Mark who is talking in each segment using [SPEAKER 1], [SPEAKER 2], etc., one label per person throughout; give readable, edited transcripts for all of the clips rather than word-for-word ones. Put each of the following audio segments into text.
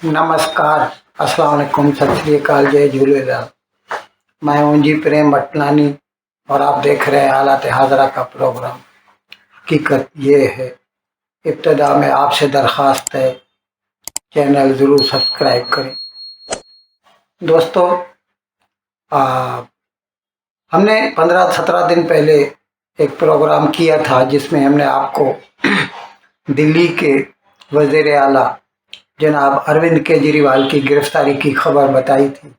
[SPEAKER 1] नमस्कार, अस्सलाम वालेकुम, सत श्री अकाल, जय झूलेलाल। मैं हूं जी प्रेम भटनानी और आप देख रहे हैं हालात हाजरा का प्रोग्राम। हकीकत ये है, इब्तदा में आपसे दरख्वास्त है, चैनल ज़रूर सब्सक्राइब करें। दोस्तों, हमने 15-17 दिन पहले एक प्रोग्राम किया था जिसमें हमने आपको दिल्ली के वज़ीर आला जनाब अरविंद केजरीवाल की गिरफ्तारी की खबर बताई थी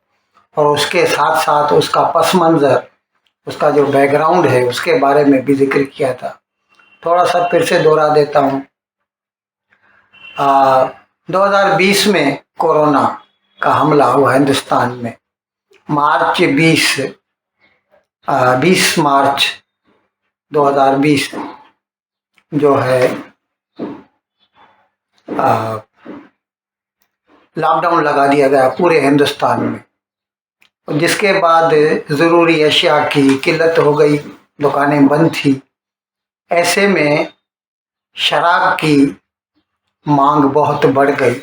[SPEAKER 1] और उसके साथ साथ उसका पस मंज़र, उसका जो बैकग्राउंड है उसके बारे में भी जिक्र किया था। थोड़ा सा फिर से दोहरा देता हूँ। 2020 में कोरोना का हमला हुआ हिंदुस्तान में। 20 मार्च 2020 जो है लॉकडाउन लगा दिया गया पूरे हिंदुस्तान में, जिसके बाद ज़रूरी अशिया की किल्लत हो गई, दुकानें बंद थी। ऐसे में शराब की मांग बहुत बढ़ गई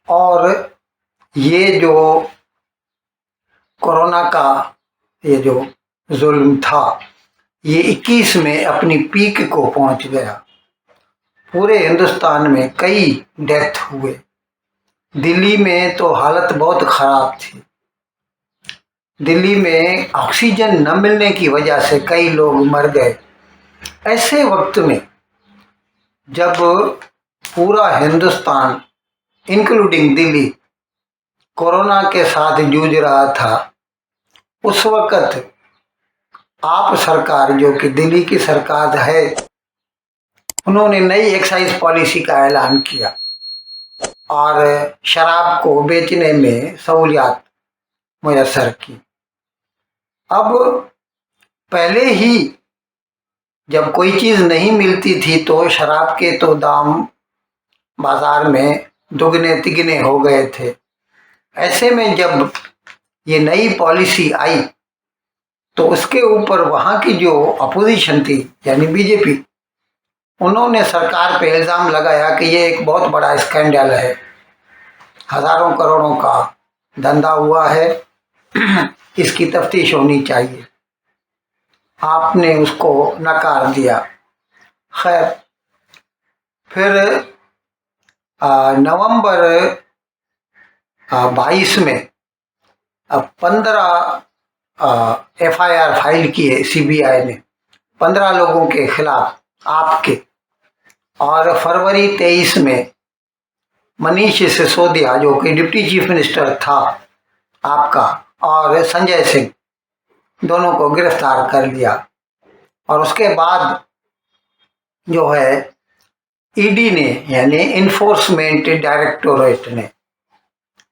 [SPEAKER 1] और ये जो कोरोना का ये जो जुल्म था ये 21 में अपनी पीक को पहुंच गया। पूरे हिंदुस्तान में कई डेथ हुए। दिल्ली में तो हालत बहुत ख़राब थी। दिल्ली में ऑक्सीजन न मिलने की वजह से कई लोग मर गए। ऐसे वक्त में जब पूरा हिंदुस्तान इंक्लूडिंग दिल्ली कोरोना के साथ जूझ रहा था, उस वक्त आप सरकार, जो कि दिल्ली की सरकार है, उन्होंने नई एक्साइज पॉलिसी का ऐलान किया और शराब को बेचने में सहूलियत मुयस्सर की। अब पहले ही जब कोई चीज़ नहीं मिलती थी तो शराब के तो दाम बाजार में दुगने तिगने हो गए थे। ऐसे में जब ये नई पॉलिसी आई तो उसके ऊपर वहाँ की जो अपोजिशन थी यानी बीजेपी, उन्होंने सरकार पे इल्ज़ाम लगाया कि ये एक बहुत बड़ा स्कैंडल है, हज़ारों करोड़ों का धंधा हुआ है, इसकी तफ्तीश होनी चाहिए। आपने उसको नकार दिया। खैर, फिर नवंबर 22 में 15 FIR फाइल किए सीबीआई ने 15 लोगों के खिलाफ आपके, और फरवरी 23 में मनीष सिसोदिया जो कि डिप्टी चीफ मिनिस्टर था आपका, और संजय सिंह, दोनों को गिरफ्तार कर लिया। और उसके बाद जो है ईडी ने यानी इन्फोर्समेंट डायरेक्टोरेट ने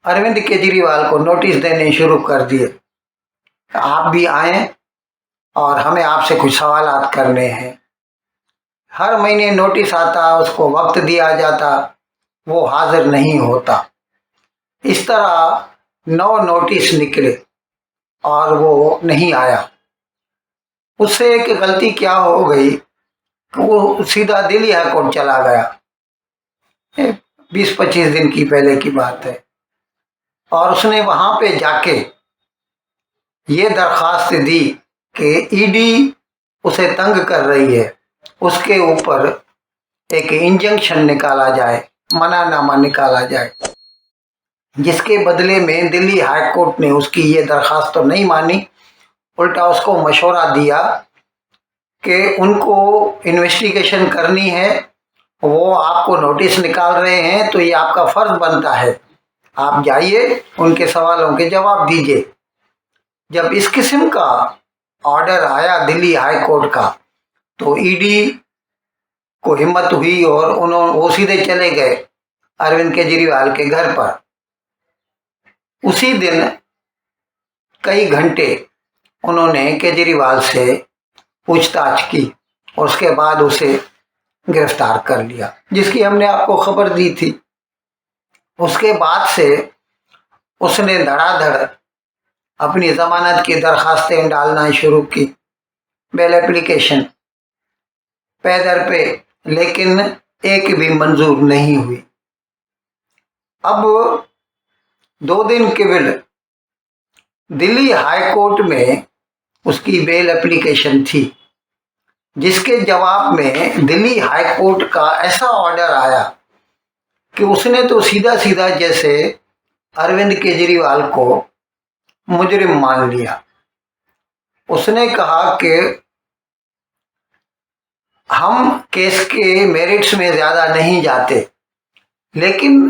[SPEAKER 1] अरविंद केजरीवाल को नोटिस देने शुरू कर दिए। आप भी आए और हमें आपसे कुछ सवालात करने हैं। हर महीने नोटिस आता, उसको वक्त दिया जाता, वो हाजिर नहीं होता। इस तरह 9 नोटिस निकले और वो नहीं आया। उससे एक गलती क्या हो गई, वो सीधा दिल्ली हाई कोर्ट चला गया। 20-25 दिन की पहले की बात है। और उसने वहां पे जाके ये दरखास्त दी कि ईडी उसे तंग कर रही है, उसके ऊपर एक इंजंक्शन निकाला जाए, मनानामा निकाला जाए। जिसके बदले में दिल्ली हाई कोर्ट ने उसकी ये दरखास्त तो नहीं मानी, उल्टा उसको मशवरा दिया कि उनको इन्वेस्टिगेशन करनी है, वो आपको नोटिस निकाल रहे हैं तो ये आपका फर्ज बनता है, आप जाइए उनके सवालों के जवाब दीजिए। जब इस किस्म का ऑर्डर आया दिल्ली हाई कोर्ट का तो ईडी को हिम्मत हुई और वो सीधे चले गए अरविंद केजरीवाल के घर पर। उसी दिन कई घंटे उन्होंने केजरीवाल से पूछताछ की और उसके बाद उसे गिरफ्तार कर लिया, जिसकी हमने आपको खबर दी थी। उसके बाद से उसने धड़ाधड़ अपनी जमानत की दरखास्तें डालना शुरू की, बेल एप्लीकेशन पे दर पे, लेकिन एक भी मंजूर नहीं हुई। अब 2 दिन केवल दिल्ली हाई कोर्ट में उसकी बेल एप्लीकेशन थी, जिसके जवाब में दिल्ली हाई कोर्ट का ऐसा ऑर्डर आया कि उसने तो सीधा सीधा जैसे अरविंद केजरीवाल को मुजरिम मान लिया। उसने कहा कि हम केस के मेरिट्स में ज्यादा नहीं जाते, लेकिन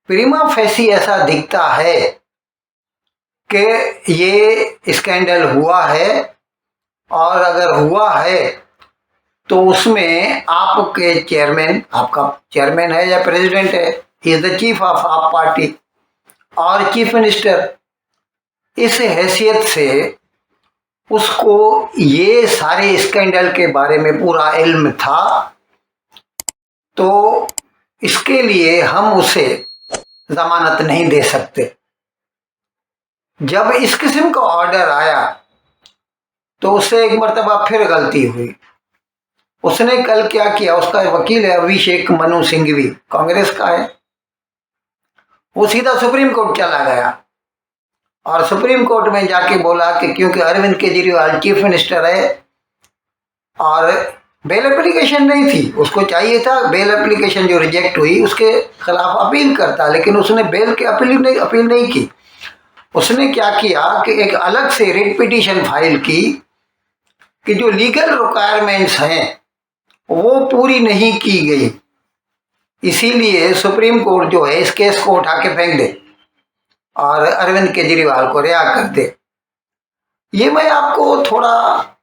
[SPEAKER 1] प्रीमा फेसी ऐसा दिखता है कि ये स्कैंडल हुआ है, और अगर हुआ है तो उसमें आपके चेयरमैन, आपका चेयरमैन है या प्रेसिडेंट है, he is the chief of आप पार्टी और चीफ मिनिस्टर, इस हैसियत से उसको ये सारे स्कैंडल के बारे में पूरा इल्म था, तो इसके लिए हम उसे जमानत नहीं दे सकते। जब इस किस्म का ऑर्डर आया तो उससे एक मर्तबा फिर गलती हुई। उसने कल क्या किया, उसका वकील है अभिषेक मनु सिंघवी, कांग्रेस का है, वो सीधा सुप्रीम कोर्ट चला गया और सुप्रीम कोर्ट में जाके बोला कि क्योंकि अरविंद केजरीवाल चीफ मिनिस्टर है और बेल एप्लीकेशन नहीं थी, उसको चाहिए था बेल एप्लीकेशन जो रिजेक्ट हुई उसके खिलाफ अपील करता, लेकिन उसने बेल की अपील नहीं की। उसने क्या किया कि एक अलग से रिट पिटीशन फाइल की कि जो लीगल रिक्वायरमेंट्स हैं वो पूरी नहीं की गई, इसीलिए सुप्रीम कोर्ट जो है इस केस को उठा के फेंक दे और अरविंद केजरीवाल को रिहा कर दे। ये मैं आपको थोड़ा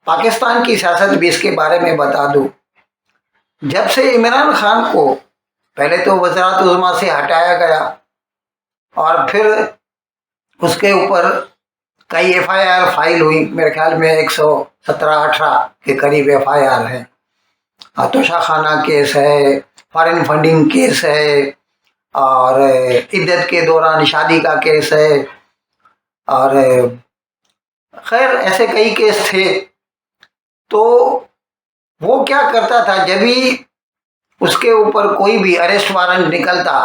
[SPEAKER 1] पाकिस्तान की सियासत भी इसके बारे में बता दूं। जब से इमरान खान को पहले तो वज़रात उज़्मा से हटाया गया और फिर उसके ऊपर कई एफआईआर फाइल हुई, मेरे ख्याल में 117-18 के करीब एफआईआर है, तोशा खाना केस है, फॉरेन फंडिंग केस है, और इद्दत के दौरान शादी का केस है, और खैर ऐसे कई केस थे। तो वो क्या करता था, जब भी उसके ऊपर कोई भी अरेस्ट वारंट निकलता,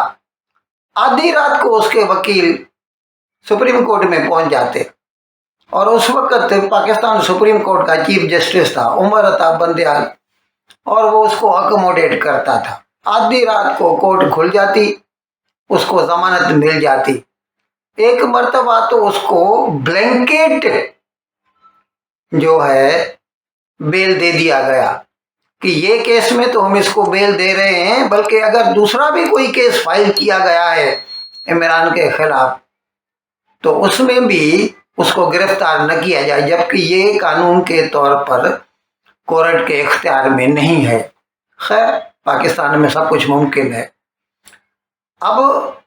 [SPEAKER 1] आधी रात को उसके वकील सुप्रीम कोर्ट में पहुंच जाते, और उस वक्त पाकिस्तान सुप्रीम कोर्ट का चीफ जस्टिस था उमर अता बंदयाल, और वो उसको अकोमोडेट करता था। आधी रात को कोर्ट खुल जाती, उसको जमानत मिल जाती। एक मर्तबा तो उसको ब्लैंकेट जो है बेल दे दिया गया कि ये केस में तो हम इसको बेल दे रहे हैं, बल्कि अगर दूसरा भी कोई केस फाइल किया गया है इमरान के खिलाफ तो उसमें भी उसको गिरफ्तार न किया जाए, जबकि ये कानून के तौर पर कोर्ट के इख्तियार में नहीं है। खैर पाकिस्तान में सब कुछ मुमकिन है। अब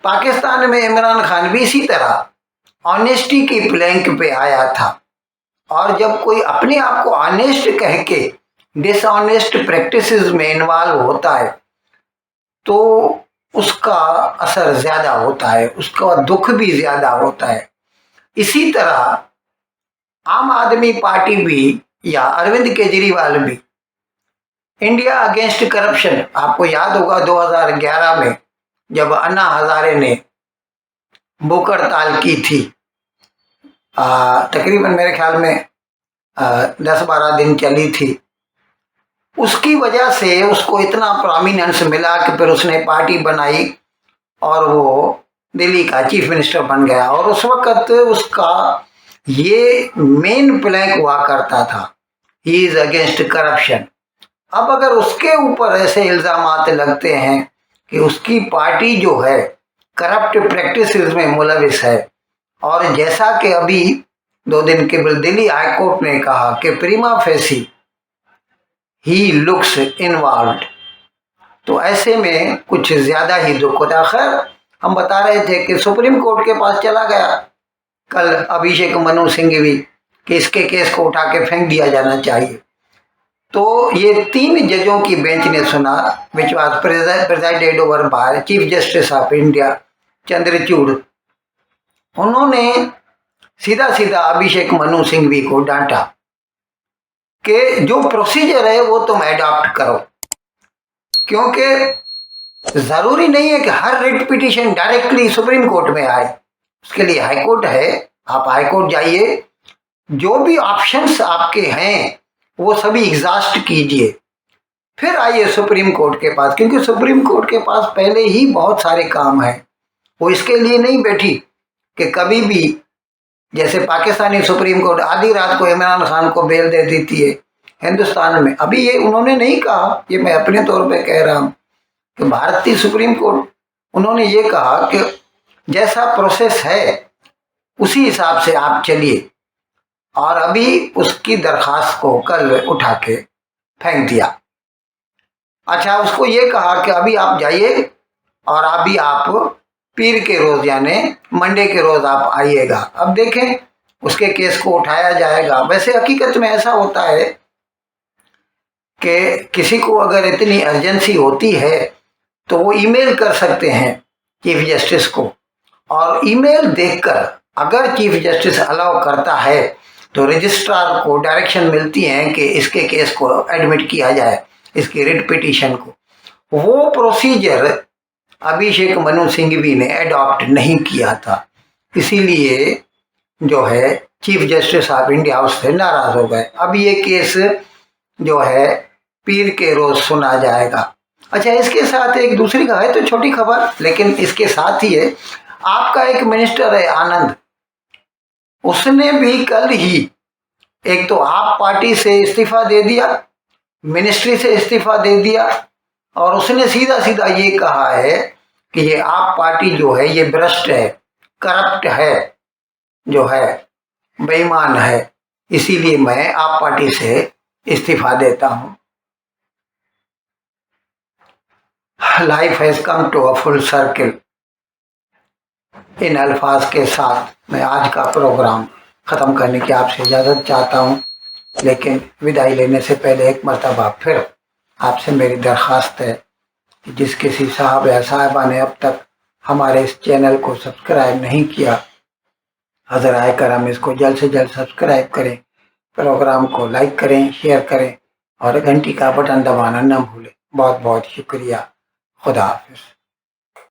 [SPEAKER 1] पाकिस्तान में इमरान खान भी इसी तरह ऑनेस्टी की प्लैंक पे आया था, और जब कोई अपने आप को ऑनेस्ट कह के डिसऑनेस्ट प्रैक्टिसेस में इन्वॉल्व होता है तो उसका असर ज्यादा होता है, उसका दुख भी ज्यादा होता है। इसी तरह आम आदमी पार्टी भी या अरविंद केजरीवाल भी इंडिया अगेंस्ट करप्शन, आपको याद होगा 2011 में जब अन्ना हजारे ने भूख हड़ताल की थी, तकरीबन मेरे ख्याल में 10-12 दिन चली थी, उसकी वजह से उसको इतना प्रोमिनेंस मिला कि फिर उसने पार्टी बनाई और वो दिल्ली का चीफ मिनिस्टर बन गया। और उस वक्त उसका ये मेन प्लैंक हुआ करता था, ही इज अगेंस्ट करप्शन। अब अगर उसके ऊपर ऐसे इल्जामात लगते हैं कि उसकी पार्टी जो है करप्ट प्रैक्टिसेस में मुलविस है, और जैसा कि अभी 2 दिन के बाद दिल्ली हाई कोर्ट ने कहा कि प्रीमा फेसी ही लुक्स इन्वॉल्व्ड, तो ऐसे में कुछ ज्यादा ही दुख होता है। खैर हम बता रहे थे कि सुप्रीम कोर्ट के पास चला गया कल अभिषेक मनु सिंघवी कि इसके केस को उठा के फेंक दिया जाना चाहिए। तो ये 3 जजों की बेंच ने सुना, which was preceded over by chief justice of India Chandrachud. उन्होंने सीधा सीधा अभिषेक मनु सिंघवी को डांटा कि जो प्रोसीजर है वो तुम एडॉप्ट करो, क्योंकि जरूरी नहीं है कि हर writ petition directly Supreme Court में आए, उसके लिए हाई कोर्ट है, आप हाई कोर्ट जाइए, जो भी ऑप्शंस आपके हैं वो सभी एग्जॉस्ट कीजिए, फिर आइए सुप्रीम कोर्ट के पास, क्योंकि सुप्रीम कोर्ट के पास पहले ही बहुत सारे काम हैं। वो इसके लिए नहीं बैठी कि कभी भी, जैसे पाकिस्तानी सुप्रीम कोर्ट आधी रात को इमरान खान को बेल दे देती है, हिंदुस्तान में अभी ये उन्होंने नहीं कहा, ये मैं अपने तौर पे कह रहा हूँ कि भारतीय सुप्रीम कोर्ट, उन्होंने ये कहा कि जैसा प्रोसेस है उसी हिसाब से आप चलिए, और अभी उसकी दरखास्त को कल उठा के फेंक दिया। अच्छा, उसको ये कहा कि अभी आप जाइए और अभी आप पीर के रोज यानी मंडे के रोज आप आइएगा। अब देखें उसके केस को उठाया जाएगा। वैसे हकीकत में ऐसा होता है कि किसी को अगर इतनी अर्जेंसी होती है तो वो ईमेल कर सकते हैं चीफ जस्टिस को, और ईमेल देखकर अगर चीफ जस्टिस अलाउ करता है तो रजिस्ट्रार को डायरेक्शन मिलती है कि इसके केस को एडमिट किया जाए, इसकी रिट पिटीशन को। वो प्रोसीजर अभिषेक मनु सिंघवी ने अडॉप्ट नहीं किया था, इसीलिए जो है चीफ जस्टिस ऑफ इंडिया उससे नाराज हो गए। अब ये केस जो है पीर के रोज सुना जाएगा। अच्छा, इसके साथ एक दूसरी का है तो छोटी खबर, लेकिन इसके साथ ही है, आपका एक मिनिस्टर है आनंद, उसने भी कल ही एक तो आप पार्टी से इस्तीफा दे दिया, मिनिस्ट्री से इस्तीफा दे दिया, और उसने सीधा सीधा ये कहा है कि ये आप पार्टी जो है ये भ्रष्ट है, करप्ट है, जो है बेईमान है, इसीलिए मैं आप पार्टी से इस्तीफा देता हूं। Life has come to a full circle. इन अल्फाज के साथ मैं आज का प्रोग्राम ख़त्म करने की आपसे इजाज़त चाहता हूँ, लेकिन विदाई लेने से पहले एक मरतबा फिर आपसे मेरी दरख्वास्त है कि जिस किसी साहब या साहिबा ने अब तक हमारे इस चैनल को सब्सक्राइब नहीं किया, हज़र आकर हम इसको जल्द से जल्द सब्सक्राइब करें, प्रोग्राम को लाइक करें, शेयर करें और घंटी का बटन दबाना न भूलें। बहुत बहुत शुक्रिया। खुदा हाफिज़।